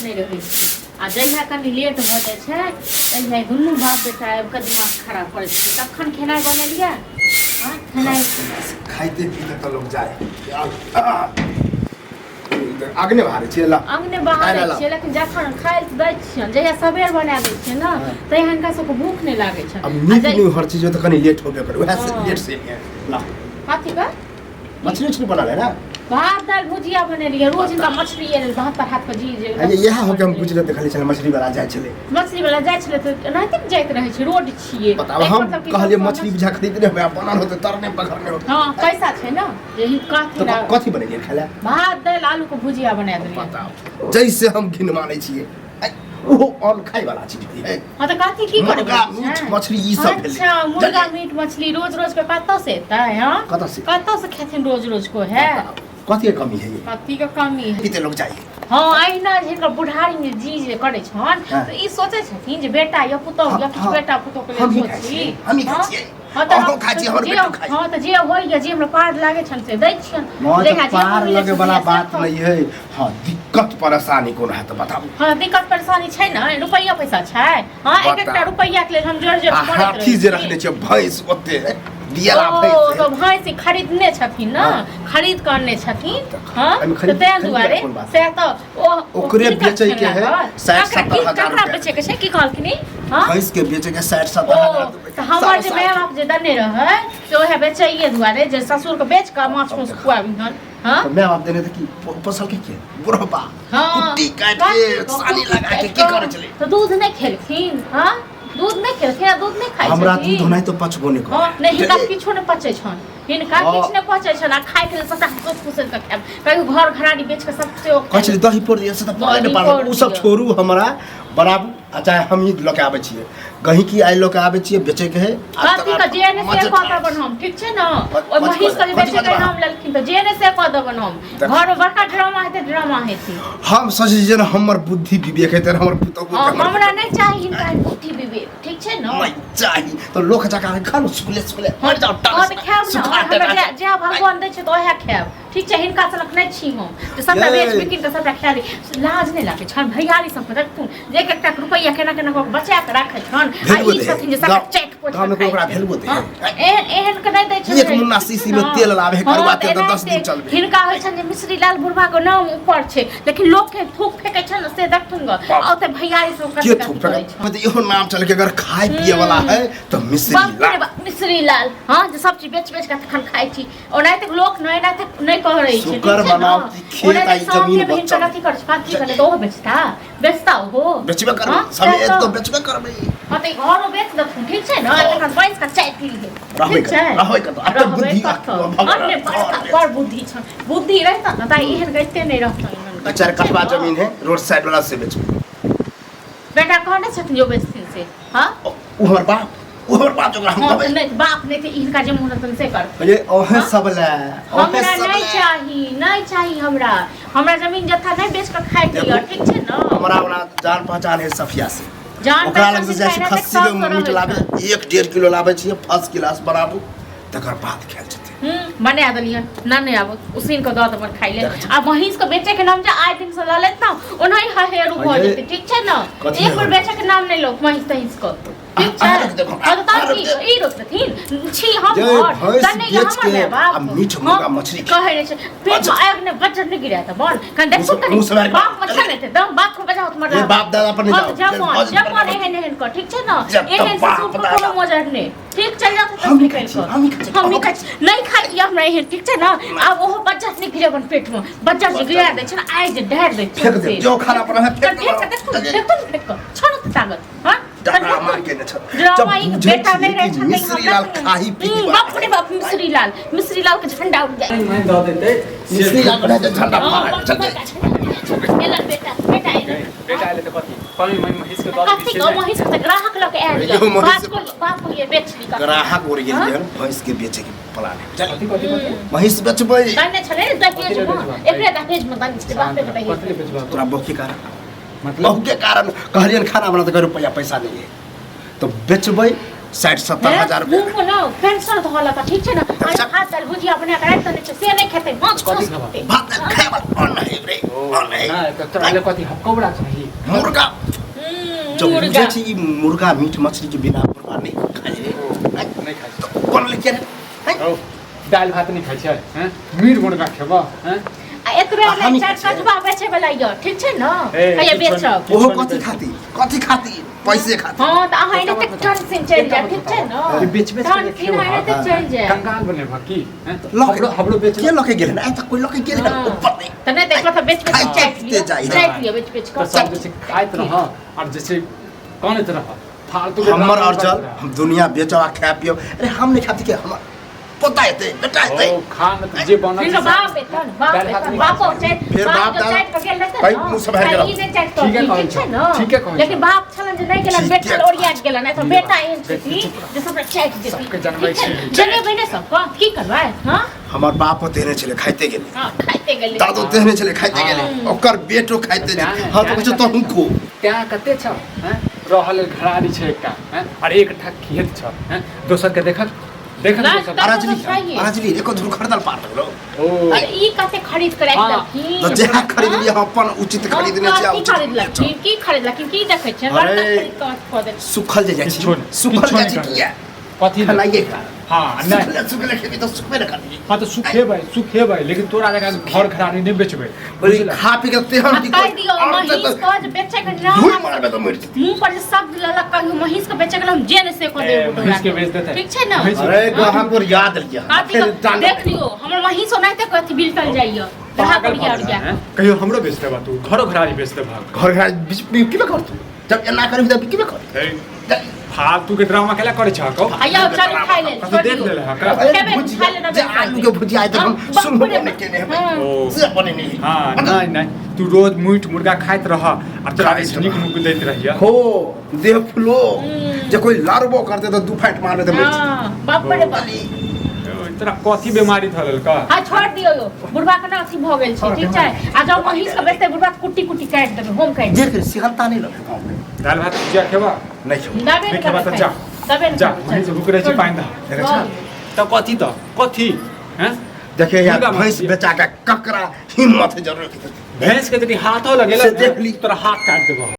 नहीं रहे आ जहिया कनि लेट भ जाय छै तहिया दुनू बाप बेटा आबि के दिमाग खराब कर छै तखन खेनाइ बनेलियै हां खेनाइ खाइते पीते त लोग जाए आगने बाहर छियै ला आगने बाहर छियै लेकिन जखन खाइ दै छियन जहिया सबेर बना दै छियै न तहिया हिनका सबके भूख नहीं लागे छै अब नीक नहीं हर चीज तो कनी लेट होबे करे वैसे लेट से ला कथी का मछली बना ले ना भात दाल भुजिया बनेलियै रोज इनका मछली भात पर हाथ पर जी जे अरे यह हो के हम गुजरत देखले छले मछली वाला जाय छले मछली वाला जाय छले त नाहिते जाइत रहे छै रोड छियै बताओ हम कहलिए मछली बुझा खरीदने होबे बनल होते तरने पकड़ने होते हां पैसा छै ना यही कथी तो कथी बनेलिए खाला भात दाल आलू के भुजिया बना देलियै बताओ जैसे हम घिन माने छियै ओ ऑन खाइ वाला चीज है हां त कथी की करबे मीट मछली ई सब भेलै अच्छा मुर्गा मीट मछली रोज रोज के कत्तो से एतै हां कत्तो से खेथिन रोज रोज को है कथी के कमी है ये कथी के कमी है किते लोग चाहिए हां आइना जिनका बुढ़ारी में जी जे करे छन तो ई सोचे छथिन जे बेटा या पुतौ या किछ बेटा पुतौ के लेल सोची हम ही खाई हम खाई हमर बेटा खाई हां त जे होय या जे हमरा पार लागे छन से दै छियन देखा पार लगे वाला बात नहीं है हां दिक्कत परेशानी कोन है त बताबू हां दिक्कत परेशानी छै ना रुपैया पैसा छै हां एक रुपैया के लेल हम जोर जोर पड़त हाथी जे रखने छै भैंस ओते दियाला भैंस तो भैंस खरीदने छथिन ना खरीद करने छथिन हां तो तै दुआरे से तो ओकरे बेचै के है 60-70 हजार ककरा बेचै के छै की कहलखिन हां भैंस के बेचै के 60-70 हजार तो हमर जे माय बाप जे दने रहे तो ओहे बेचैये दुआरे जे ससुर के बेच के माछ मांस खुआबी हन हां तो मैं बाप देने थे कि फसल के बुढ़बा कुट्टी काट के सानी लगा के की करे चले तो दूध नहीं खेलखिन हां दूध नहीं खेलखिन दूध नहीं खाइ हमरा दूध नहीं तो पचबो नहीं हां नहीं हिनका किछो नहीं पचै छन हिनका किछ नहीं पचै छन आ खाइ के सबटा खुश के खाब कहियो घर घराड़ी बेच के सब से कचली दही पोर दिए से त पाए न पाल उ सब छोड़ू हमरा बराबर चाहे हम ही लोग आबै छियै कहीं की आइ लोग आबै छियै बेचे के है कथी का जेने से कहता बन हम ठीक छै ना ओ महिष के बेचे के नाम लेलखिन त जेने से कह दबन हम घर में बड़का ड्रामा हेतै हम सोचे जे हमर बुद्धि विवेक हेतै हमर पुतौ हमरा नहीं चाहिए हिनका बुद्धि विवेक ठीक छै ना नहीं चाहिए तो लोग जका खानु सुले मर जाओ टाइम जे भगवान दै छै त ओहे खाब ठीक छै हिनका सलक नहीं छी हम तो सबटा बेच बिकिन के सबटा खाली लाज नहीं लागे छन भैयारी सब देखथुन जे एकटा रुपैया केना केना बचा के राखै छन आ ई छथिन जे सब चेक पोछ काम में ओकरा भेल बोते एहन के नहीं दै छै एक मुन्ना सीसी में तेल लावे करवा के 10 दिन चलबे हिनका होय छन जे मिश्री लाल बुढ़वा के नाम ऊपर छै लेकिन लोग के थूक फेकै छन से देखथुन ग ओते भैयारी सब के थूक फेकै मतलब इहो नाम चल के अगर खाए पिए वाला है तो मिश्री लाल हां जे सब चीज बेच बेच के तखन खाइ छी ओनाते लोग नहीं कह रही छै शुक्र बनाओ खेत आई जमीन बच्चा कथी कर पाती करे तो बेचता हो बेचबे करबे समेत तो बेचबे करबे हां त घरो बेच द ठीक छै न तखन पैसा का चाट ली है रहबे कर अरे बुद्धि अपने पर बुद्धि छ बुद्धि रहता न त एहन गइते नहीं रहता चार कठवा जमीन है रोड साइड वाला से बेचबे बेटा कहने छथिन जो बेचथिन से हां उहर बात ओकरा हम कहबै नहीं बाप नहीं थे इनका जे मुहूर्त से कर ये ओहे सब ले हमरा नहीं चाहिए हमरा जमीन जत्था नहीं बेच के खाइ दियो ठीक छै न हमरा वाला जान पहचान है सफिया से जान ओकरा लग से जाय खस्सी के मीट लाबे 1.5 किलो लाबे छियै फर्स्ट क्लास बनाबू तकर बाद खाइ छथिन बना देलिए ना नहीं आब उसीन को दो अपन खाइ ले आ महिष को बेचे के नाम जे आइ दिन से ल लेत न ओनही हेरु भ जेते ठीक छै न एक बार बेचे के नाम नहीं लो महिष तहिस को ठीक छै और ताकि ई रोकथिन छी हम और तने हमर में बाप मीठ मुर्गा मछली कहे रे छै पेट में आग ने बजर नहीं गिरा था बोल कन देखो तनी बाप मछली नहीं थे दम बाप को बजाओ तुम्हारा ये बाप दादा पर नहीं जाओ जब एहन को ठीक छै न एहन से सुन को कोनो मजर नहीं ठीक चल जात हम नहीं खाई हमरा एहन ठीक छै न अब ओहो बच्चा नहीं गिरे अपन पेट में बच्चा जे गिरा दे छै न आइ जे ढेर दे छै जो खाना पर है फेंक छोड़ ताकत हां ड्रामा के न छ ड्रामा ई बेटा नहीं रहे छन मिश्री लाल खाही पी बाप रे बाप मिश्री लाल के झंडा उड़ जाए मैं दे देते मिश्री लाल के झंडा फाड़ चल एला बेटा आले त कथि पनी महिष के दल कथि को महिष के ग्राहक लग आयल बाप को ये बेच ली ग्राहक ओर गेल है भैंस के बेचे के प्लान है कथि महिष बेचबै दाने छले दहेज में एकरे दहेज में दाने छले बाप के दहेज तोरा बहु के कारण मतलब के कारण कहलियन खाना बना त रुपया पैसा नहीं है तो बेचबै 60-70 रुपया मुंह को ना कैंसर धोला का ठीक है ना आज भात दाल भुजिया अपने कराए तो नहीं से नहीं खेते मांस कथी खाते खाबा? भात खाए और नहीं रे और नहीं ना त तोराले कति हक्कौडा चाहिए मुर्गा जो मुर्गा मुझे चाहिए मुर्गा मीट मछली के बिना मुर्गा नहीं खाए रे नहीं खाइ कौन लेके रे औ दाल भात नहीं खाइ छै हैं मीट मुर्गा खेबा हैं एकरे में चार कचबा बेचे वाला यो ठीक है ना ए, कहिए किछो बेचब नहीं। ओहो कथी खाती पैसे खाती हां त अहाँ ने तक टन सिंह चल जाए ठीक है ना ये बेच-बेच के टन खेबा। सिंह तक चल जाए कंगाल बने भकी हैं हमरो बेच के लके गेल ना त कोई लके गेल ना ऊपर नहीं तने देखो तो बेच बेच खाइते जाई चेक लियो बेच बेच तो सब जैसे खाइत रह और जैसे कौन तरह फालतू के हमर अर्जल हम दुनिया बेचवा खा पियो अरे हम नहीं खाती के हम पता है बेटा है ओ खान त जे बनल फिर बाप बेटन बाप चेक फिर बाप दाल चेक के गेल भाई मुंह से बाहर ई ने चेक तो ठीक है कहै ठीक छै, है ना ठीक है कहै छै। लेकिन बाप छलन जे नहीं गेलन ठीक बेटा है। ओरिया गेलन नहीं तो बेटा एहन छथि जे सब चेक देती सबके जनबै छै। जने बने सब की करबै हां हमर बाप देने छले खाइते गेले हां खाइते गेली दादो देने छले खाइते गेले ओकर बेटो खाइते गेले हां तो कुछ तो हमको त्या कते छ हैं रहल घरारी छै एकटा हैं और एक ठा खेत छ हैं दोसर के देखत दोसर आराजली एको धुर खरदल पार लगलो ओ अरे ई कते खरीद कर हाँ। एकदम तो जेहा खरीद लिया अपन उचित खरीदने की चाहिए खरीद लकी की खरीद लकी की देखै छै बड़ अरे। खरीद के खो दे सुखल जे जाइ किछो छै नहीं, सुखल किछो जाइ नहीं छै करबै। किया कथी खलाइए का हां नहीं सुखल खेबी तो सुखबे न करबी हां तो सुखेबै लेकिन तोरा जगह घर घरारी नहीं बेचबै बोली खा पी के तेहन की कह दियो महीस को जे बेचे के धुई नाम मारबे तो मर जेतै मुंह पर जे शब्द ललक कहियो महीस के बेचे के हम जेल से को दे महीस के बेच देतै। ठीक छै ना महीस- अरे हमको याद लिया काती को देख लियो हमर महीस ओनाइते कथि बिलकल जाइयो ग्राहक पागल बढ़िया भऽ गया हैं? कहियो हमरो बेच देबा तू घरो घरारी बेच देबा घर घर बिकी में कर तू जब एना करबी त बिकी में कर फालतू के ड्रामा केला करे छ को आया चल खाइ ले कथी देख ले का खेबे खा ले जे आलू के भुजिया आइ त हम सुन बने केने ओ। से बने नहीं हां नहीं तू रोज मीट मुर्गा खाइत रह और तोरा नीक मुक दैत रहिया हो देह फुलो जे कोई लारबो करते तो दू फाइट मारते तो हां बाप रे बाप तोरा कथी बीमारी थलल का हां छोड़ दियो यो बुढ़वा के ना अथी भ गेल छै ठीक छै आ जब महीस के बेचते बुढ़वा कुट्टी कुट्टी काट देबे हम काट देख सिहनता नहीं लगे गाँव में दाल भात भुजिया खेबा नहीं छो दबे नहीं खेबा त जा दबे जा वहीं से भूख रहे छी पाइन दा देखा छा? त कथी हैं देखिए यार मुर्गा भैंस मांस बेचा के ककरा हिम्मत जरूर भैंस के यदि हाथों लगेला से देख ली। तोरा हाथ काट देबो